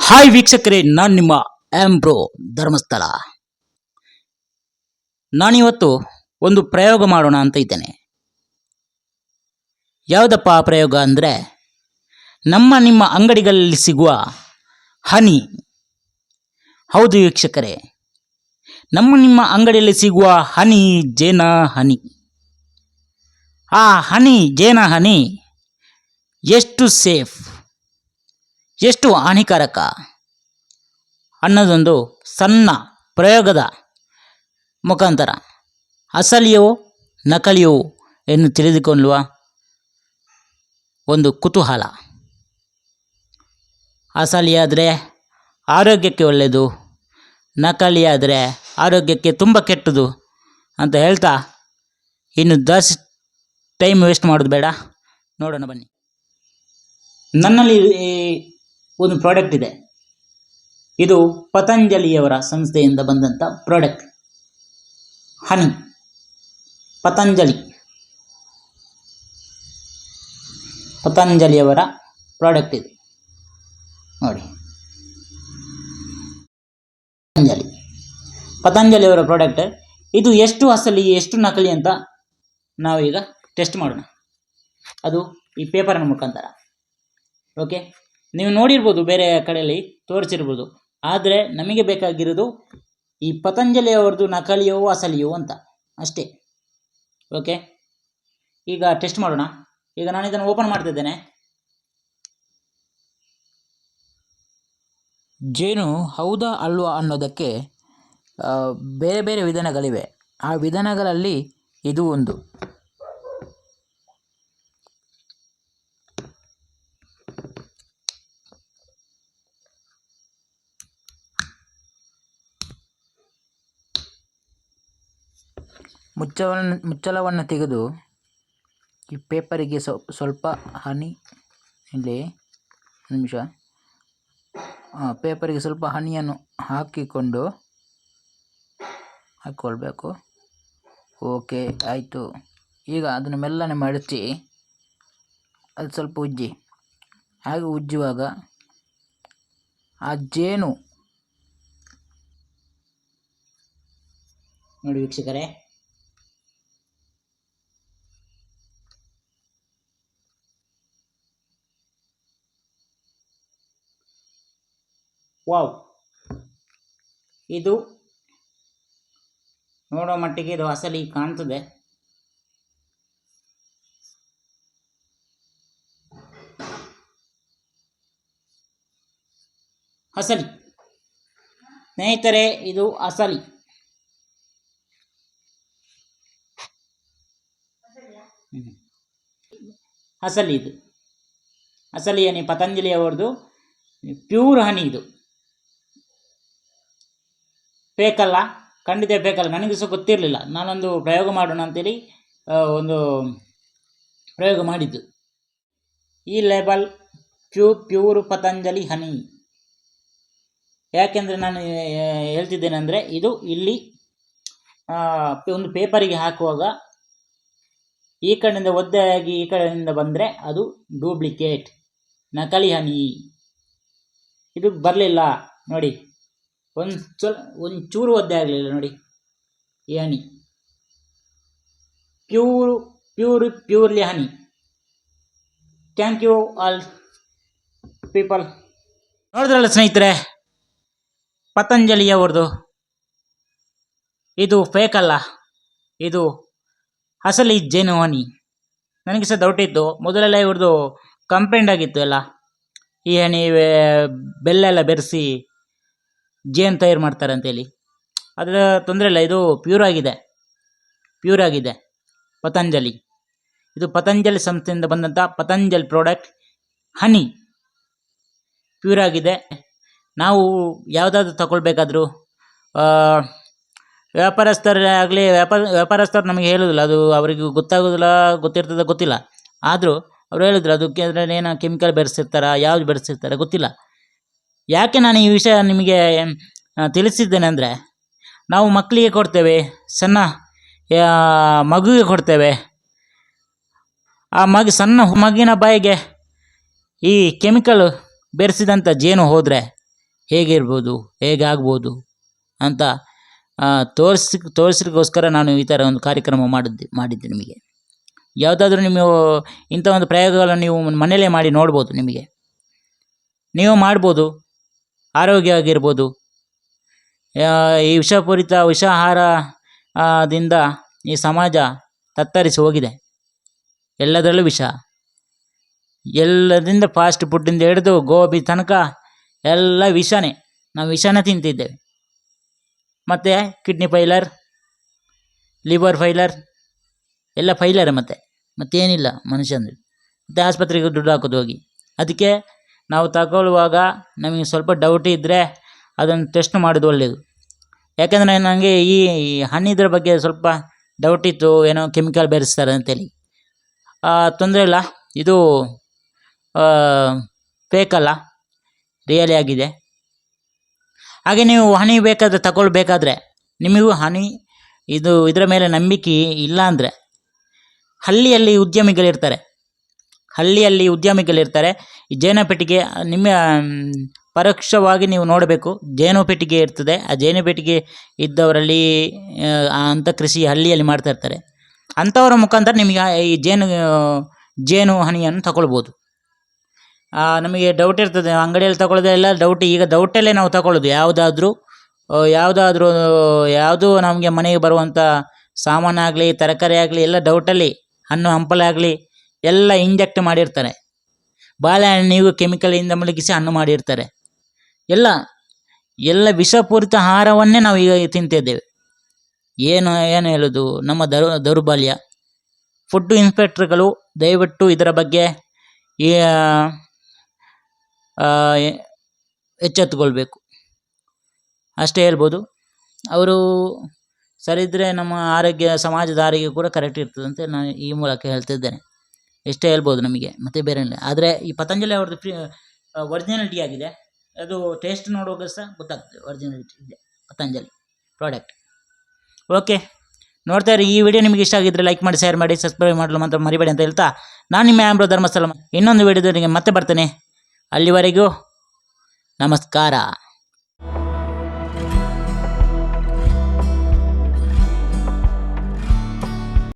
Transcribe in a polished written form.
Hi ವೀಕ್ಷಕರೇ, ನಾನು ನಿಮ್ಮ ಆಂಬ್ರೋ ಧರ್ಮಸ್ಥಳ. ನಾನಿವತ್ತು ಒಂದು ಪ್ರಯೋಗ ಮಾಡೋಣ ಅಂತ ಇದ್ದೇನೆ. ಯಾವುದಪ್ಪ ಆ ಪ್ರಯೋಗ ಅಂದರೆ, ನಿಮ್ಮ ಅಂಗಡಿಗಳಲ್ಲಿ ಸಿಗುವ ಹನಿ. ಹೌದು ವೀಕ್ಷಕರೇ, ನಿಮ್ಮ ಅಂಗಡಿಯಲ್ಲಿ ಸಿಗುವ ಹನಿ, ಜೇನ ಹನಿ. ಆ ಹನಿ, ಜೇನ ಹನಿ ಎಷ್ಟು ಸೇಫ್, ಎಷ್ಟು ಹಾನಿಕಾರಕ ಅನ್ನೋದೊಂದು ಸಣ್ಣ ಪ್ರಯೋಗದ ಮುಖಾಂತರ ಅಸಲಿಯೋ ನಕಲಿಯೋ ಎಂದು ತಿಳಿದುಕೊಳ್ಳುವ ಒಂದು ಕುತೂಹಲ. ಅಸಲಿಯಾದರೆ ಆರೋಗ್ಯಕ್ಕೆ ಒಳ್ಳೆಯದು, ನಕಲಿಯಾದರೆ ಆರೋಗ್ಯಕ್ಕೆ ತುಂಬ ಕೆಟ್ಟದು ಅಂತ ಹೇಳ್ತಾ, ಇನ್ನು ಜಾಸ್ತಿ ಟೈಮ್ ವೇಸ್ಟ್ ಮಾಡೋದು ಬೇಡ, ನೋಡೋಣ ಬನ್ನಿ. ನನ್ನಲ್ಲಿ ಒಂದು ಪ್ರಾಡಕ್ಟ್ ಇದೆ. ಇದು ಪತಂಜಲಿಯವರ ಸಂಸ್ಥೆಯಿಂದ ಬಂದಂಥ ಪ್ರಾಡಕ್ಟ್ ಹನಿ. ಪತಂಜಲಿಯವರ ಪ್ರಾಡಕ್ಟ್ ಇದು ನೋಡಿ. ಪತಂಜಲಿಯವರ ಪ್ರಾಡಕ್ಟ್ ಇದು ಎಷ್ಟು ಅಸಲಿ ಎಷ್ಟು ನಕಲಿ ಅಂತ ನಾವೀಗ ಟೆಸ್ಟ್ ಮಾಡೋಣ. ಅದು ಈ ಪೇಪರಿನ ಮುಖಾಂತರ. ಓಕೆ, ನೀವು ನೋಡಿರ್ಬೋದು, ಬೇರೆ ಕಡೆಯಲ್ಲಿ ತೋರಿಸಿರ್ಬೋದು. ಆದರೆ ನಮಗೆ ಬೇಕಾಗಿರೋದು ಈ ಪತಂಜಲಿಯವರದು ನಕಲಿಯೋ ಅಸಲಿಯೋ ಅಂತ ಅಷ್ಟೇ. ಓಕೆ, ಈಗ ಟೆಸ್ಟ್ ಮಾಡೋಣ. ಈಗ ನಾನು ಇದನ್ನು ಓಪನ್ ಮಾಡ್ತಿದ್ದೇನೆ. ಜೇನು ಹೌದಾ ಅಲ್ವಾ ಅನ್ನೋದಕ್ಕೆ ಬೇರೆ ಬೇರೆ ವಿಧಾನಗಳಿವೆ. ಆ ವಿಧಾನಗಳಲ್ಲಿ ಇದು ಒಂದು. ಮುಚ್ಚಳವನ್ನು ತೆಗೆದು ಈ ಪೇಪರಿಗೆ ಸ್ವಲ್ಪ ಹನಿ, ಇಲ್ಲಿ ನಿಮಿಷ, ಪೇಪರಿಗೆ ಸ್ವಲ್ಪ ಹನಿಯನ್ನು ಹಾಕ್ಕೊಳ್ಬೇಕು. ಓಕೆ, ಆಯಿತು. ಈಗ ಅದನ್ನು ಮೆಲ್ಲನೆ ಮಡಚಿ ಅದು ಸ್ವಲ್ಪ ಉಜ್ಜಿ. ಹಾಗೆ ಉಜ್ಜುವಾಗ ಆ ಜೇನು ನೋಡಿ ವೀಕ್ಷಕರೇ, ವಾವ್, ಇದು ನೋಡೋ ಮಟ್ಟಿಗೆ ಇದು ಅಸಲಿ ಕಾಣ್ತದೆ. ಅಸಲಿ ಸ್ನೇಹಿತರೆ, ಇದು ಅಸಲಿ. ಇದು ಅಸಲಿ ಹನಿ, ಪತಂಜಲಿ ಅವರದು ಪ್ಯೂರ್ ಹನಿ. ಇದು ಬೇಕಲ್ಲ, ಖಂಡಿತ ಬೇಕಲ್ಲ. ನನಗೂ ಸಹ ಗೊತ್ತಿರಲಿಲ್ಲ. ನಾನೊಂದು ಪ್ರಯೋಗ ಮಾಡೋಣ ಅಂತೇಳಿ ಒಂದು ಪ್ರಯೋಗ ಮಾಡಿದ್ದು. ಈ ಲೇಬಲ್ ಪ್ಯೂರ್ ಪತಂಜಲಿ ಹನಿ. ಯಾಕೆಂದರೆ ನಾನು ಹೇಳ್ತಿದ್ದೇನೆ ಅಂದರೆ, ಇದು ಇಲ್ಲಿ ಒಂದು ಪೇಪರಿಗೆ ಹಾಕುವಾಗ ಈ ಕಡೆಯಿಂದ ಒದ್ದೆಯಾಗಿ ಈ ಕಡೆಯಿಂದ ಬಂದರೆ ಅದು ಡೂಪ್ಲಿಕೇಟ್, ನಕಲಿ ಹನಿ. ಇದು ಬರಲಿಲ್ಲ ನೋಡಿ, ಒಂಚೂರು ಒದ್ದೆ ಆಗಲಿಲ್ಲ ನೋಡಿ ಈ honey. Purely honey. Thank you all people. ನೋಡಿದ್ರಲ್ಲ ಸ್ನೇಹಿತರೆ, ಪತಂಜಲಿಯವರದು ಇದು ಫೇಕ್ ಅಲ್ಲ, ಇದು ಅಸಲಿ ಜೇನು ಹನಿ. ನನಗೆ ಸಹ ಡೌಟ್ ಇತ್ತು ಮೊದಲೆಲ್ಲ, ಇವ್ರದ್ದು ಕಂಪ್ಲೇಂಟ್ ಆಗಿತ್ತು ಎಲ್ಲ. ಈ ಹನಿ ಬೆಲ್ಲ ಎಲ್ಲ ಬೆರೆಸಿ ಜೇನು ತಯಾರು ಮಾಡ್ತಾರೆ ಅಂತೇಳಿ. ಅದರ ತೊಂದರೆ ಇಲ್ಲ, ಇದು ಪ್ಯೂರ್ ಆಗಿದೆ. ಪತಂಜಲಿ, ಇದು ಪತಂಜಲಿ ಸಂಸ್ಥೆಯಿಂದ ಬಂದಂಥ ಪತಂಜಲಿ ಪ್ರಾಡಕ್ಟ್ ಹನಿ ಪ್ಯೂರ್ ಆಗಿದೆ. ನಾವು ಯಾವುದಾದ್ರೂ ತಗೊಳ್ಬೇಕಾದ್ರೂ ವ್ಯಾಪಾರಸ್ಥರಾಗಲಿ, ವ್ಯಾಪಾರಸ್ಥರು ನಮಗೆ ಹೇಳೋದಿಲ್ಲ, ಅದು ಅವರಿಗೆ ಗೊತ್ತಾಗೋದಿಲ್ಲ, ಗೊತ್ತಿಲ್ಲ. ಆದರೂ ಅವ್ರು ಹೇಳಿದ್ರು ಅದಕ್ಕೆ ಏನೋ ಕೆಮಿಕಲ್ ಬೆರೆಸಿರ್ತಾರೆ, ಯಾವ್ದು ಬೆರೆಸಿರ್ತಾರೆ ಗೊತ್ತಿಲ್ಲ. ಯಾಕೆ ನಾನು ಈ ವಿಷಯ ನಿಮಗೆ ತಿಳಿಸಿದ್ದೇನೆ ಅಂದರೆ, ನಾವು ಮಕ್ಕಳಿಗೆ ಕೊಡ್ತೇವೆ, ಸಣ್ಣ ಮಗುವಿಗೆ ಕೊಡ್ತೇವೆ. ಆ ಸಣ್ಣ ಮಗುವಿನ ಬಾಯಿಗೆ ಈ ಕೆಮಿಕಲ್ ಬೆರೆಸಿದಂಥ ಜೇನು ಹೋದರೆ ಹೇಗಿರ್ಬೋದು, ಹೇಗಾಗ್ಬೋದು ಅಂತ ತೋರಿಸ್ಲಿಕ್ಕೋಸ್ಕರ ನಾನು ಈ ಥರ ಒಂದು ಕಾರ್ಯಕ್ರಮ ಮಾಡಿದ್ದೆ ನಿಮಗೆ. ಯಾವುದಾದ್ರೂ ನೀವು ಇಂಥ ಒಂದು ಪ್ರಯೋಗಗಳನ್ನು ನೀವು ಮನೆಯಲ್ಲೇ ಮಾಡಿ ನೋಡ್ಬೋದು. ನೀವು ಮಾಡ್ಬೋದು, ಆರೋಗ್ಯವಾಗಿರ್ಬೋದು. ಈ ವಿಷಾಹಾರದಿಂದ ಈ ಸಮಾಜ ತತ್ತರಿಸಿ ಹೋಗಿದೆ. ಎಲ್ಲದರಲ್ಲೂ ವಿಷ, ಎಲ್ಲದಿಂದ ಫಾಸ್ಟ್ ಫುಡ್ಡಿಂದ ಹಿಡಿದು ಗೋಬಿ ತನಕ ಎಲ್ಲ ವಿಷನೇ. ನಾವು ವಿಷನ ತಿಂತಿದ್ದೇವೆ. ಮತ್ತು ಕಿಡ್ನಿ ಫೈಲರ್, ಲಿವರ್ ಫೈಲರ್ ಎಲ್ಲ ಫೈಲರ್. ಮತ್ತೇನಿಲ್ಲ ಮನುಷ್ಯಂದ್ರೆ. ಮತ್ತು ಆಸ್ಪತ್ರೆಗೆ ದುಡ್ಡು ಹಾಕೋದು ಹೋಗಿ. ಅದಕ್ಕೆ ನಾವು ತಗೊಳ್ಳುವಾಗ ನಮಗೆ ಸ್ವಲ್ಪ ಡೌಟ್ ಇದ್ದರೆ ಅದನ್ನು ಟೆಸ್ಟ್ ಮಾಡೋದು ಒಳ್ಳೆಯದು. ಯಾಕೆಂದರೆ ನನಗೆ ಈ ಹಣ್ಣಿದ್ರ ಬಗ್ಗೆ ಸ್ವಲ್ಪ ಡೌಟ್ ಇತ್ತು, ಏನೋ ಕೆಮಿಕಲ್ ಬೆರೆಸ್ತಾರೆ ಅಂತೇಳಿ. ತೊಂದರೆ ಇಲ್ಲ, ಇದು ಫೇಕಲ್ಲ, ರಿಯಲಿ ಆಗಿದೆ. ಹಾಗೆ ನೀವು ಹನಿ ತಗೊಳ್ಬೇಕಾದ್ರೆ ನಿಮಗೂ ಇದರ ಮೇಲೆ ನಂಬಿಕೆ ಇಲ್ಲ ಅಂದರೆ ಹಳ್ಳಿಯಲ್ಲಿ ಉದ್ಯಮಿಗಳಿರ್ತಾರೆ. ಈ ಜೇನುಪೆಟ್ಟಿಗೆ ನಿಮ್ಮ ಪರೋಕ್ಷವಾಗಿ ನೀವು ನೋಡಬೇಕು. ಜೇನುಪೆಟ್ಟಿಗೆ ಇರ್ತದೆ. ಆ ಜೇನುಪೆಟ್ಟಿಗೆ ಇದ್ದವರಲ್ಲಿ ಅಂಥ ಕೃಷಿ ಹಳ್ಳಿಯಲ್ಲಿ ಮಾಡ್ತಾ ಇರ್ತಾರೆ. ಅಂಥವರ ಮುಖಾಂತರ ನಿಮಗೆ ಈ ಜೇನು ಹನಿಯನ್ನು ತಗೊಳ್ಬೋದು. ನಮಗೆ ಡೌಟ್ ಇರ್ತದೆ, ಅಂಗಡಿಯಲ್ಲಿ ತಗೊಳ್ಳೋದೆಲ್ಲ ಈಗ ಡೌಟಲ್ಲೇ ನಾವು ತಗೊಳ್ಳೋದು. ಯಾವುದೂ ನಮಗೆ ಮನೆಗೆ ಬರುವಂಥ ಸಾಮಾನಾಗಲಿ, ತರಕಾರಿ ಆಗಲಿ ಎಲ್ಲ ಡೌಟಲ್ಲಿ. ಹಣ್ಣು ಹಂಪಲಾಗಲಿ ಎಲ್ಲ ಇಂಜೆಕ್ಟ್ ಮಾಡಿರ್ತಾರೆ. ಬಾಳೆಹಣ್ಣಿಗೂ ಕೆಮಿಕಲಿಂದ ಮಲಗಿಸಿ ಹಣ್ಣು ಮಾಡಿರ್ತಾರೆ. ಎಲ್ಲ ವಿಷಪೂರಿತ ಆಹಾರವನ್ನೇ ನಾವು ಈಗ ತಿಂತಿದ್ದೇವೆ. ಏನು ಹೇಳೋದು, ನಮ್ಮ ದೌರ್ಬಲ್ಯ. ಫುಡ್ ಇನ್ಸ್ಪೆಕ್ಟರ್ಗಳು ದಯವಿಟ್ಟು ಇದರ ಬಗ್ಗೆ ಎಚ್ಚೆತ್ತುಕೊಳ್ಬೇಕು, ಅಷ್ಟೇ ಹೇಳ್ಬೋದು. ಅವರು ಸರಿಯಿದ್ದರೆ ನಮ್ಮ ಸಮಾಜದ ಆರೋಗ್ಯ ಕೂಡ ಕರೆಕ್ಟ್ ಇರ್ತದಂತೆ ನಾನು ಈ ಮೂಲಕ ಹೇಳ್ತಿದ್ದೇನೆ. ಎಷ್ಟೇ ಹೇಳ್ಬೋದು ನಮಗೆ, ಮತ್ತೆ ಬೇರೆ ಇಲ್ಲ. ಆದರೆ ಈ ಪತಂಜಲಿ ಅವ್ರದ್ದು ಒರಿಜಿನಾಲಿಟಿ ಆಗಿದೆ. ಅದು ಟೇಸ್ಟ್ ನೋಡುವಾಗ ಸಹ ಗೊತ್ತಾಗ್ತದೆ ಒರಿಜಿನಾಲಿಟಿ ಇದೆ ಪತಂಜಲಿ ಪ್ರಾಡಕ್ಟ್. ಓಕೆ, ನೋಡ್ತಾ ಇರಿ. ಈ ವಿಡಿಯೋ ನಿಮಗೆ ಇಷ್ಟ ಆಗಿದ್ದರೆ ಲೈಕ್ ಮಾಡಿ, ಶೇರ್ ಮಾಡಿ, ಸಬ್ಸ್ಕ್ರೈಬ್ ಮಾಡಲು ಮಾತ್ರ ಮರಿಬೇಡಿ ಅಂತ ಹೇಳ್ತಾ, ನಾನು ನಿಮ್ಮ ಆಂಬ್ರೋ ಧರ್ಮಸ್ಥಳ ಇನ್ನೊಂದು ವಿಡಿಯೋದೊಂದಿಗೆ ಮತ್ತೆ ಬರ್ತೇನೆ. ಅಲ್ಲಿವರೆಗೂ ನಮಸ್ಕಾರ.